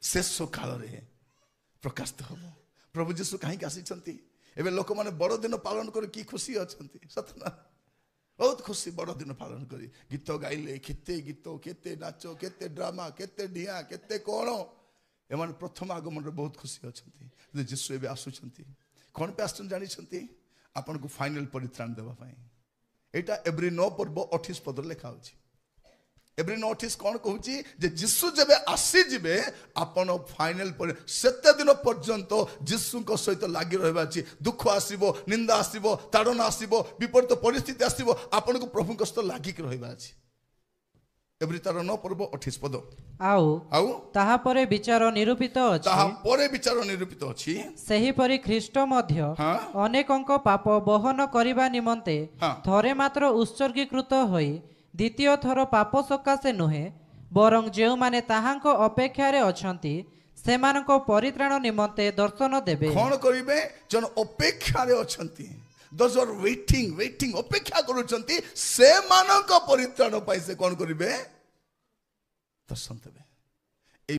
शेष काल प्रकाशित हम प्रभु जीशु कहीं आसी एवं लोक मैंने बड़ दिन पालन कर कि खुशी अच्छा सतना बहुत खुशी बड़ दिन पालन कर गीत गाइले केते गीत केते नाच केते ड्रामा केते डिया केते कौन एम प्रथम आगमन बहुत खुशी अच्छा जीशु एवं आसुंच कौन पे आस जानी आपन को फाइनल परित्राण देवाई यहाँ एवरी 9 पर्व 28 पद लिखा होची एवरी 9 28 कौन कहूँ जीशु जब आसीजे आपण फाइनल सेते दिन पर्यंत जीशु सहित लगी रहा दुख आसो निंदा आसो ताड़ना आसो विपरीत परिस्थिति आसो आपन को प्रभु सहित लगिक रहा एवरी तार 9 पर्व 28 पद आउ ताहा परे विचार निरूपित अछि ताहा परे विचार निरूपित अछि सही परि ख्रीष्ट मध्य अनेकंक पाप बहन करिबा निमंते थरे मात्र उत्सर्गीकृत होई द्वितीय थर पाप सकाशे नुहे बरं जेउ माने ताहांक अपेक्षा रे अछंती सेमानक परित्राण निमंते दर्शन देबे कोन करिवे जन अपेक्षा रे अछंती दोज आर वेटिंग अपेक्षा करूछंती सेमानक परित्राण पाई से कोन करिवे दर्शन देबे